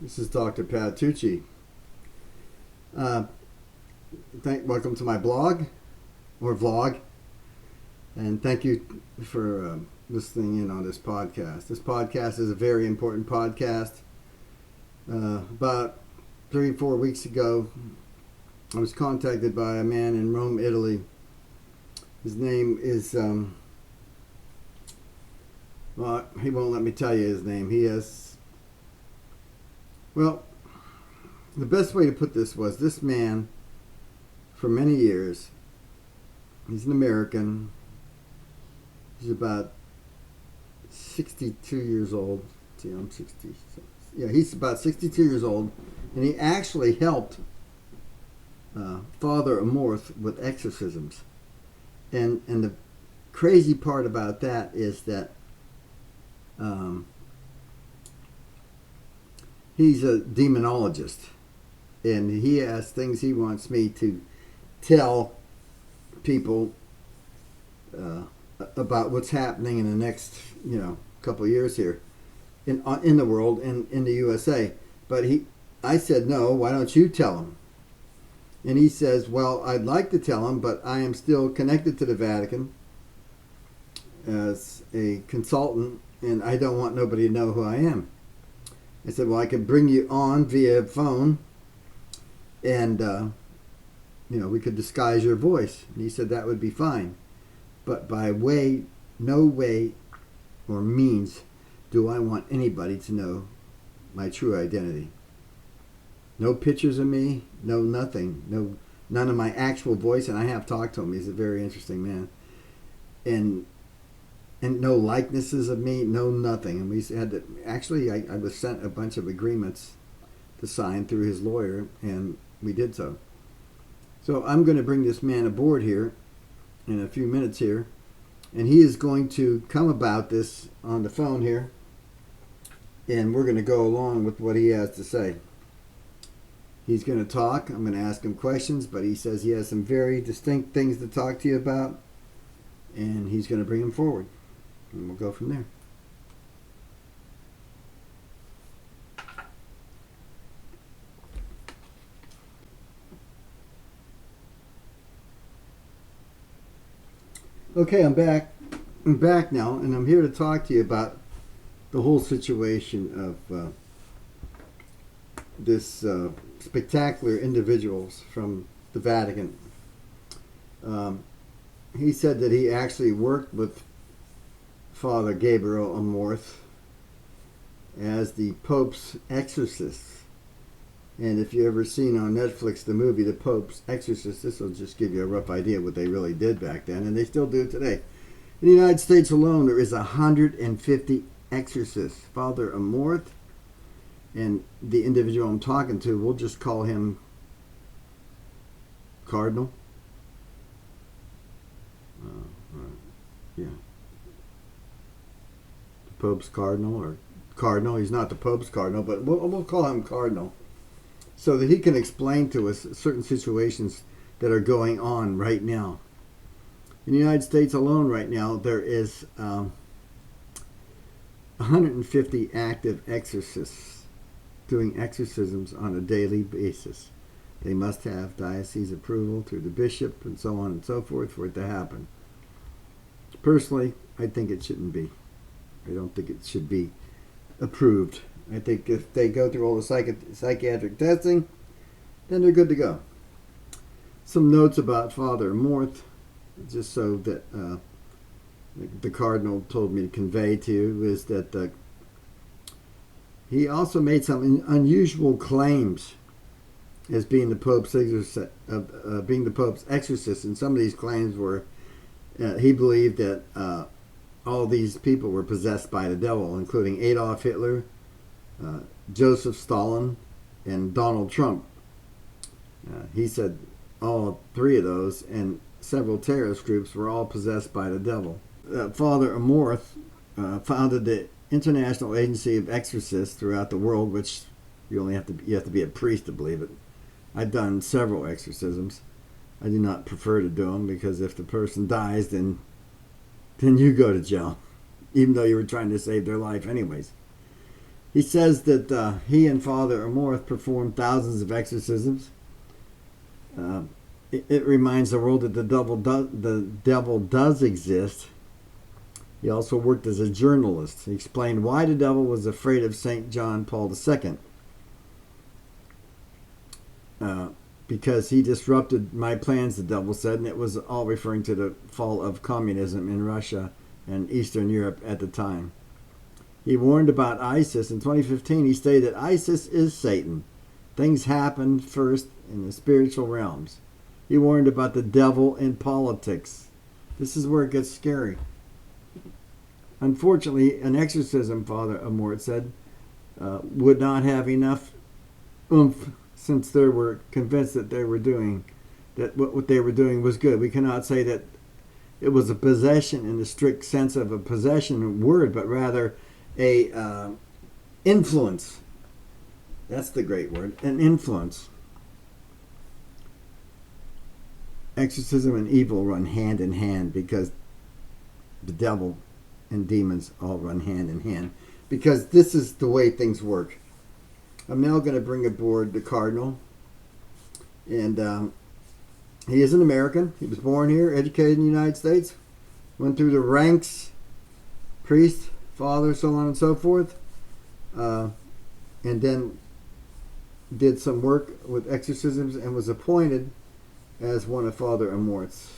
This is Dr. Pat Tucci. Welcome to my blog, or vlog, and thank you for listening in on this podcast. This podcast is a very important podcast. About 3-4 weeks ago, I was contacted by a man in Rome, Italy. His name is, well, he won't let me tell you his name. Well, the best way to put this was this man, for many years, he's an American. He's about 62 years old. See, I'm 60. So, yeah, he's about 62 years old, and he actually helped Father Amorth with exorcisms. And the crazy part about that is that he's a demonologist, and he has things he wants me to tell people about what's happening in the next, couple of years here in the world and in the USA. But I said, no, why don't you tell him? And he says, well, I'd like to tell him, but I am still connected to the Vatican as a consultant, and I don't want nobody to know who I am. I said, well, I could bring you on via phone, and, we could disguise your voice. And he said that would be fine. But no way or means do I want anybody to know my true identity. No pictures of me, no nothing, none of my actual voice. And I have talked to him. He's a very interesting man. And no likenesses of me, no nothing. And we had to, actually, I was sent a bunch of agreements to sign through his lawyer, and we did so. So I'm going to bring this man aboard here in a few minutes here, and he is going to come about this on the phone here, and we're going to go along with what he has to say. He's going to talk. I'm going to ask him questions, but he says he has some very distinct things to talk to you about, and he's going to bring them forward. And we'll go from there. Okay, I'm back. I'm back now, and I'm here to talk to you about the whole situation of this spectacular individuals from the Vatican. He said that he actually worked with Father Gabriele Amorth as the Pope's exorcist. And if you ever seen on Netflix the movie The Pope's Exorcist, this will just give you a rough idea of what they really did back then, and they still do today. In the United States alone, there is 150 exorcists. Father Amorth, and the individual I'm talking to, we'll just call him Cardinal. Yeah. Pope's Cardinal, or Cardinal. He's not the Pope's Cardinal, but we'll call him Cardinal, so that he can explain to us certain situations that are going on right now. In the United States alone right now, there is 150 active exorcists doing exorcisms on a daily basis. They must have diocese approval through the bishop and so on and so forth for it to happen. Personally, I think it shouldn't be. I don't think it should be approved. I think if they go through all the psychiatric testing, then they're good to go. Some notes about Father Amorth, just so that the Cardinal told me to convey to you, is that he also made some unusual claims as being the Pope's exorcist, and some of these claims were he believed that all these people were possessed by the devil, including Adolf Hitler, Joseph Stalin, and Donald Trump. He said all three of those and several terrorist groups were all possessed by the devil. Father Amorth founded the International Agency of Exorcists throughout the world, which you have to be a priest to believe it. I've done several exorcisms. I do not prefer to do them, because if the person dies, then you go to jail, even though you were trying to save their life anyways. He says that he and Father Amorth performed thousands of exorcisms. It reminds the world that the devil does exist. He also worked as a journalist. He explained why the devil was afraid of St. John Paul II. Because he disrupted my plans, the devil said, and it was all referring to the fall of communism in Russia and Eastern Europe at the time. He warned about ISIS. In 2015, he stated that ISIS is Satan. Things happened first in the spiritual realms. He warned about the devil in politics. This is where it gets scary. Unfortunately, an exorcism, Father Amorth said, would not have enough oomph, since they were convinced that what they were doing was good. We cannot say that it was a possession in the strict sense of a possession word, but rather a influence. That's the great word, an influence. Exorcism and evil run hand in hand because the devil and demons all run hand in hand, because this is the way things work. I'm now going to bring aboard the Cardinal, and he is an American. He was born here, educated in the United States, went through the ranks, priest, father, so on and so forth, and then did some work with exorcisms and was appointed as one of Father Amorth's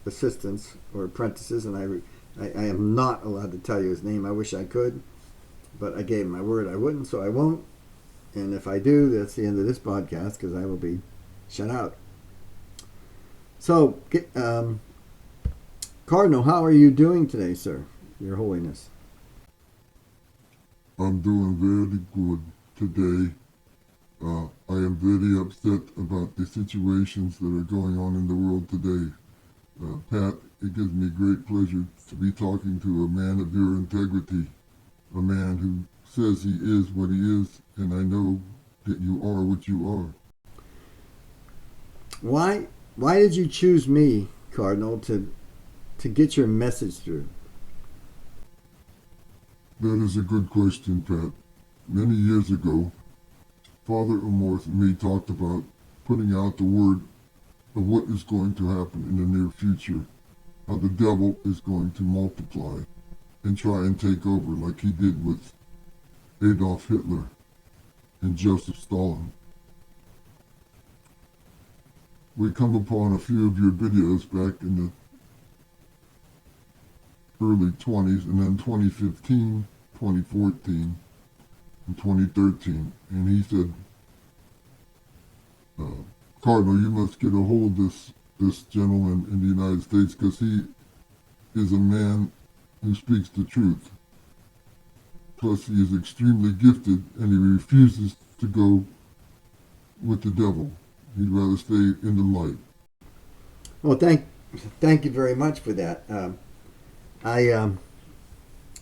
assistants or apprentices, and I am not allowed to tell you his name. I wish I could, but I gave him my word I wouldn't, so I won't. And if I do, that's the end of this podcast, because I will be shut out. So, Cardinal, how are you doing today, sir, Your Holiness? I'm doing very good today. I am very upset about the situations that are going on in the world today. Pat, it gives me great pleasure to be talking to a man of your integrity, a man who says he is what he is, and I know that you are what you are. Why did you choose me, Cardinal, to get your message through? That is a good question, Pat. Many years ago, Father Amorth and me talked about putting out the word of what is going to happen in the near future, how the devil is going to multiply and try and take over like he did with Adolf Hitler and Joseph Stalin. We come upon a few of your videos back in the early 20s, and then 2015, 2014, and 2013. And he said, Cardinal, you must get a hold of this gentleman in the United States, because he is a man who speaks the truth. Plus, he is extremely gifted, and he refuses to go with the devil. He'd rather stay in the light. Well, thank you very much for that. I'm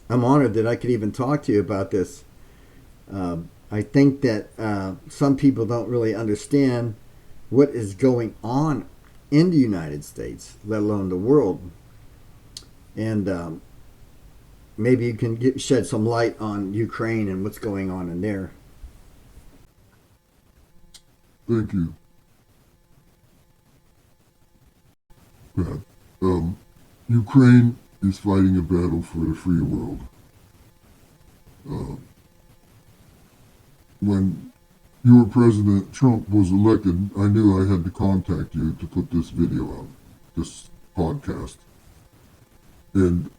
honored that I could even talk to you about this. I think that some people don't really understand what is going on in the United States, let alone the world. And maybe you can shed some light on Ukraine and what's going on in there. Thank you, Pat. Ukraine is fighting a battle for the free world. When your President Trump was elected, I knew I had to contact you to put this video out, this podcast. And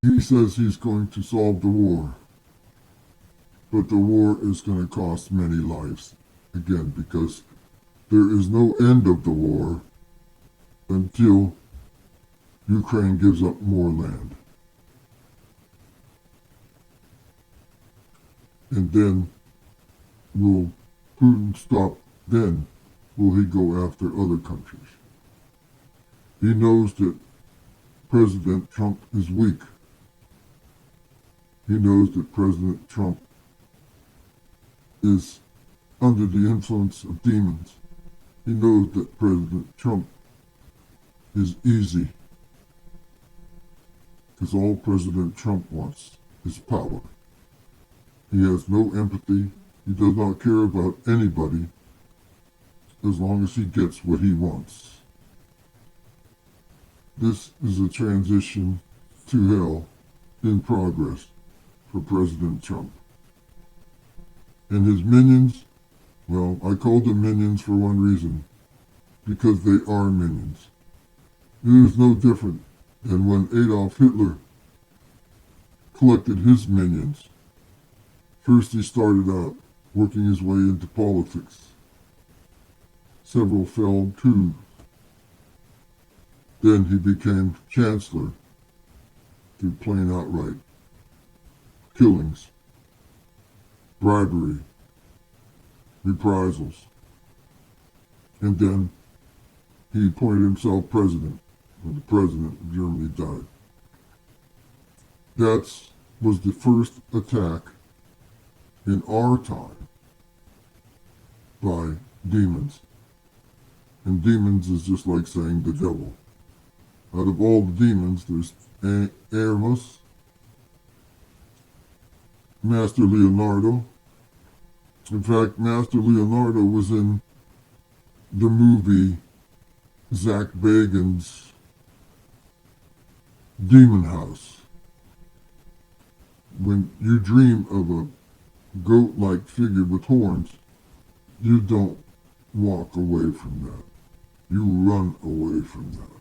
he says he's going to solve the war. But the war is going to cost many lives, again, because there is no end of the war until Ukraine gives up more land. And then will Putin stop? Then will he go after other countries? He knows that President Trump is weak. He knows that President Trump is under the influence of demons. He knows that President Trump is easy, because all President Trump wants is power. He has no empathy. He does not care about anybody as long as he gets what he wants. This is a transition to hell in progress for President Trump. And his minions, well, I called them minions for one reason, because they are minions. It is no different than when Adolf Hitler collected his minions. First he started out working his way into politics. Several failed coups. Then he became chancellor through plain outright killings, bribery, reprisals. And then he appointed himself president when the president of Germany died. That was the first attack in our time by demons. And demons is just like saying the devil. Out of all the demons, there's Hermes, Master Leonardo. In fact, Master Leonardo was in the movie Zach Bagans' Demon House. When you dream of a goat-like figure with horns, you don't walk away from that. You run away from that.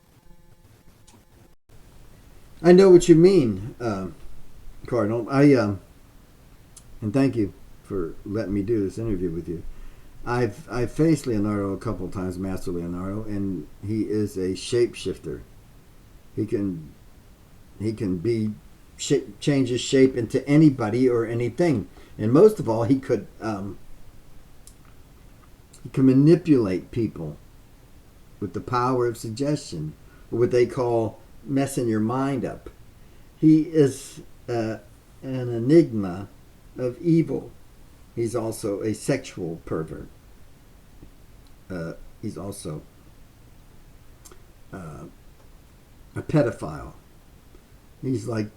I know what you mean, Cardinal. And thank you for letting me do this interview with you. I've faced Leonardo a couple of times, Master Leonardo, and he is a shapeshifter. He can change his shape into anybody or anything, and most of all, he can manipulate people with the power of suggestion, or what they call messing your mind up. He is an enigma of evil. He's also a sexual pervert. He's also a pedophile. He's like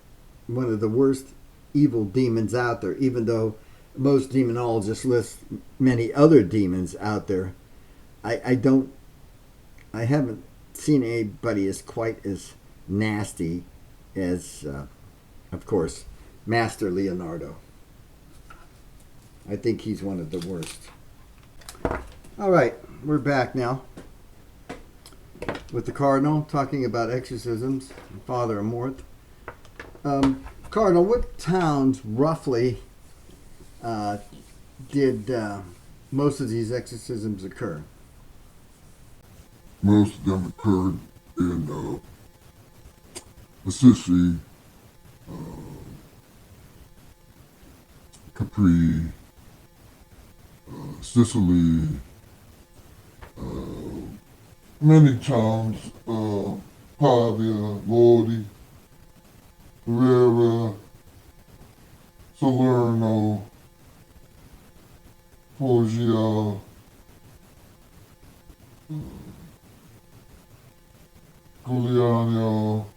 one of the worst evil demons out there, even though most demonologists list many other demons out there. I haven't seen anybody as quite as nasty as, of course, Master Leonardo. I think he's one of the worst. All right, we're back now with the Cardinal talking about exorcisms, Father Amorth. Cardinal, what towns roughly did most of these exorcisms occur? Most of them occurred in Assisi, Capri, Sicily, many towns, Pavia, Lodi, Ferrara, Salerno, Foggia, Giuliano,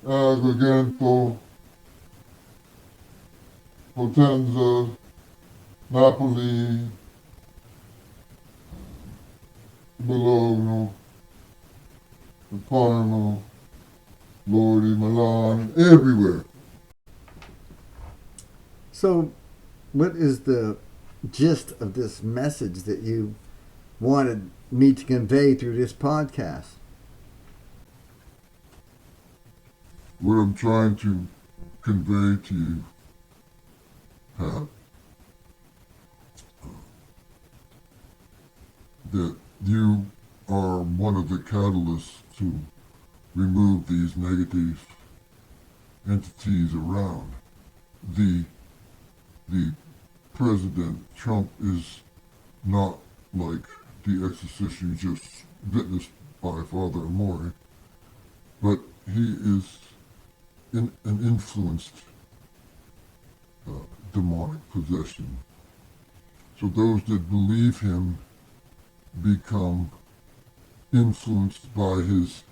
Agrigento, Potenza, Napoli, Bologna, Parma, Lodi, Milan, everywhere. So, what is the gist of this message that you wanted me to convey through this podcast? What I'm trying to convey to you, Pat, that you are one of the catalysts to remove these negative entities around. The President Trump is not like the exorcist you just witnessed by Father Amorth, but he is an influenced demonic possession. So those that believe him become influenced by his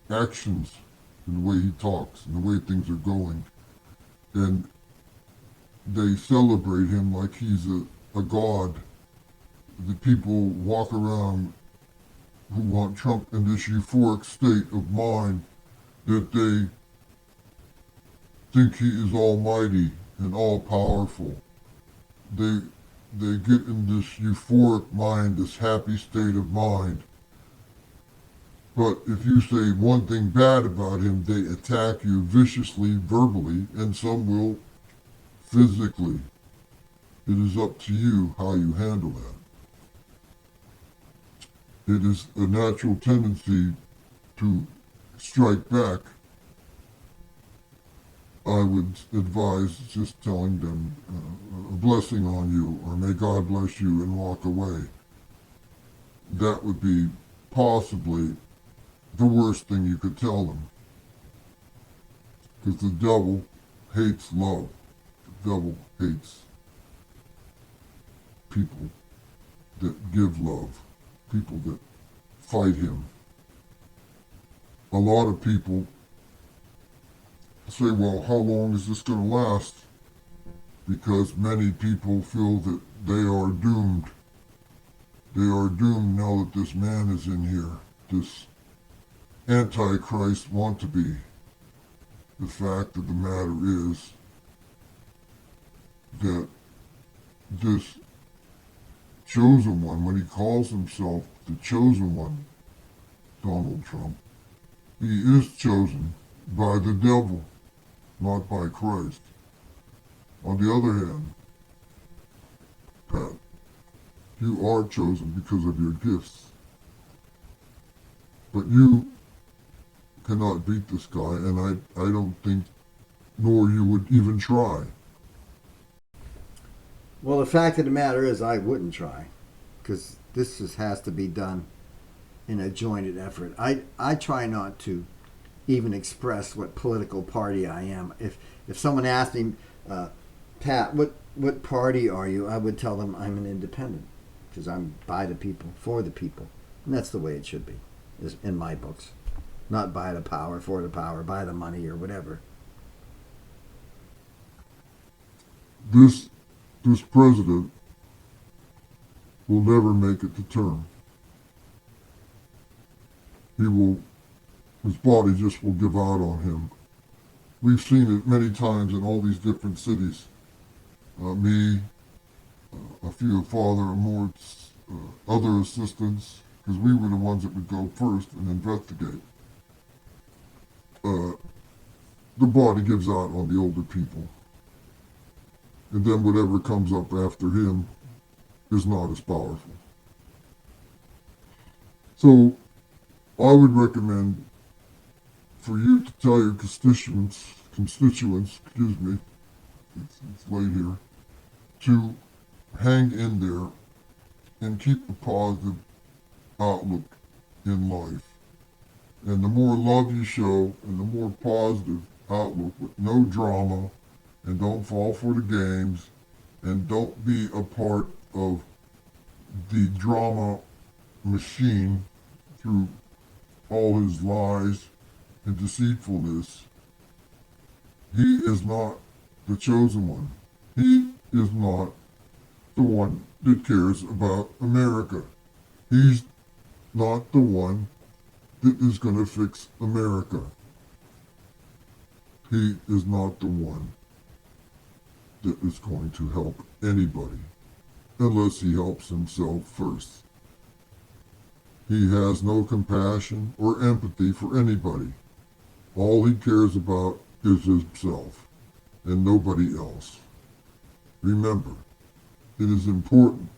actions and the way he talks and the way things are going. And they celebrate him like he's a god. The people walk around who want Trump in this euphoric state of mind that they think he is almighty and all powerful. They they get in this euphoric mind, this happy state of mind. But if you say one thing bad about him, they attack you viciously, verbally, and some will physically. It is up to you how you handle that. It is a natural tendency to strike back. I would advise just telling them a blessing on you, or may God bless you, and walk away. That would be possibly the worst thing you could tell them. Because the devil hates love. The devil hates people that give love, people that fight him. A lot of people say, well, how long is this going to last? Because many people feel that they are doomed. They are doomed now that this man is in here, this Antichrist want-to-be. The fact of the matter is that this chosen one, when he calls himself the chosen one, Donald Trump, he is chosen by the devil, not by Christ. On the other hand, Pat, you are chosen because of your gifts. But you cannot beat this guy, and I don't think, nor you would even try. Well, the fact of the matter is, I wouldn't try, because this just has to be done in a jointed effort. I try not to even express what political party I am. If someone asked me, Pat, what party are you? I would tell them I'm an independent, because I'm by the people, for the people, and that's the way it should be, is in my books. Not by the power, for the power, by the money, or whatever. This president will never make it to term. His body just will give out on him. We've seen it many times in all these different cities. A few of Father Amorth's other assistants, because we were the ones that would go first and investigate. The body gives out on the older people. And then whatever comes up after him is not as powerful. So I would recommend for you to tell your constituents, it's late here, to hang in there and keep a positive outlook in life. And the more love you show and the more positive outlook with no drama, and don't fall for the games, and don't be a part of the drama machine through all his lies and deceitfulness. He is not the chosen one. He is not the one that cares about America. He's not the one that is going to fix America. He is not the one that is going to help anybody unless he helps himself first. He has no compassion or empathy for anybody. All he cares about is himself and nobody else. Remember, it is important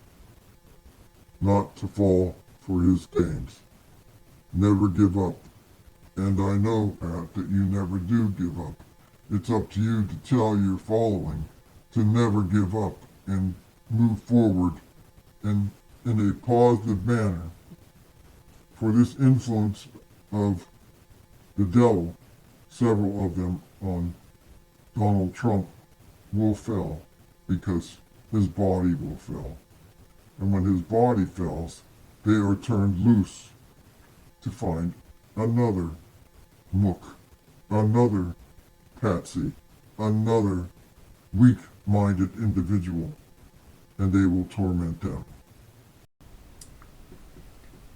not to fall for his games. Never give up. And I know, Pat, that you never do give up. It's up to you to tell your following to never give up and move forward and in a positive manner. For this influence of the devil, several of them on Donald Trump will fail because his body will fail. And when his body fails, they are turned loose to find another Mook, another Patsy, another weak minded individual, and they will torment them.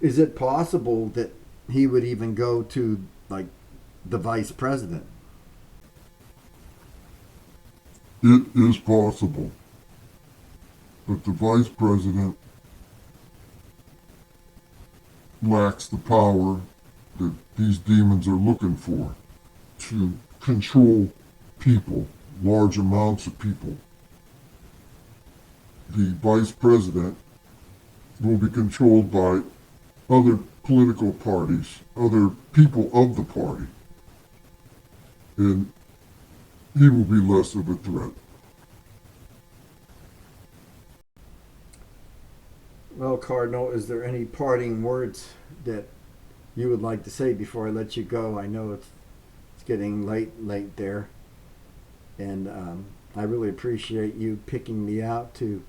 Is it possible that he would even go to, like, the vice president? It is possible, but the vice president lacks the power that these demons are looking for to control people, large amounts of people. The vice president will be controlled by other political parties, other people of the party, and he will be less of a threat. Well, Cardinal, is there any parting words that you would like to say before I let you go? I know it's getting late there, and I really appreciate you picking me out to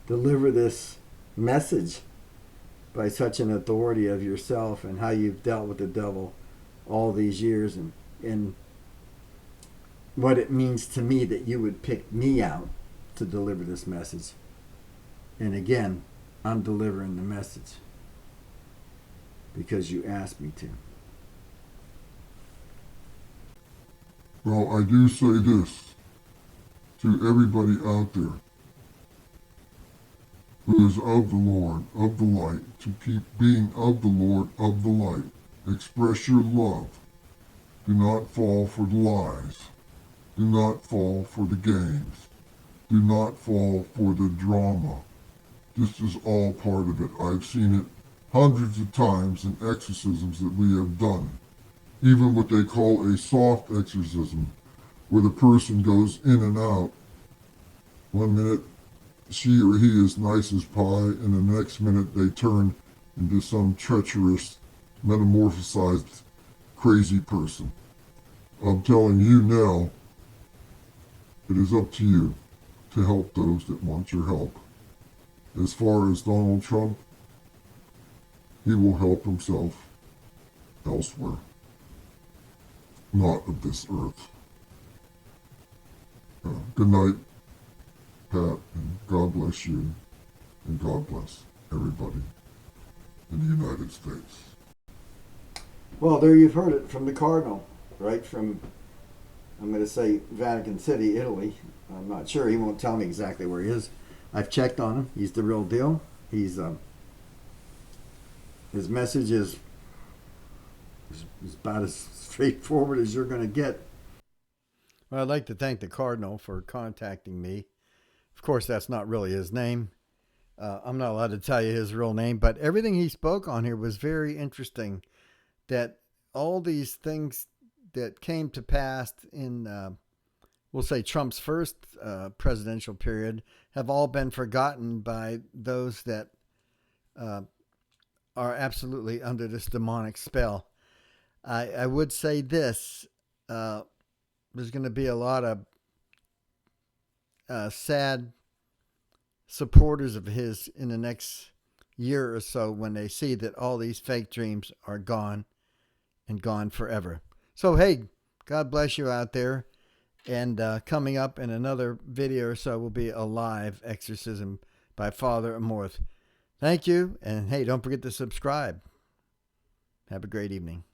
deliver this message by such an authority of yourself and how you've dealt with the devil all these years, and what it means to me that you would pick me out to deliver this message. And again, I'm delivering the message because you asked me to. Well, I do say this to everybody out there who is of the Lord, of the light, to keep being of the Lord, of the light. Express your love. Do not fall for the lies. Do not fall for the games. Do not fall for the drama. This is all part of it. I've seen it hundreds of times in exorcisms that we have done. Even what they call a soft exorcism, where the person goes in and out. One minute she or he is nice as pie, and the next minute they turn into some treacherous, metamorphosized, crazy person. I'm telling you now, it is up to you to help those that want your help. As far as Donald Trump, he will help himself elsewhere, not of this earth. Good night, Pat, and God bless you, and God bless everybody in the United States. Well, there you've heard it from the Cardinal, right from, I'm going to say, Vatican City, Italy. I'm not sure. He won't tell me exactly where he is. I've checked on him. He's the real deal. He's his message is about as straightforward as you're going to get. Well, I'd like to thank the Cardinal for contacting me. Of course, that's not really his name. I'm not allowed to tell you his real name, but everything he spoke on here was very interesting. That all these things that came to pass in, we'll say, Trump's first presidential period have all been forgotten by those that are absolutely under this demonic spell. I would say this. There's going to be a lot of sad supporters of his in the next year or so when they see that all these fake dreams are gone and gone forever. So, hey, God bless you out there. And coming up in another video or so will be a live exorcism by Father Amorth. Thank you. And hey, don't forget to subscribe. Have a great evening.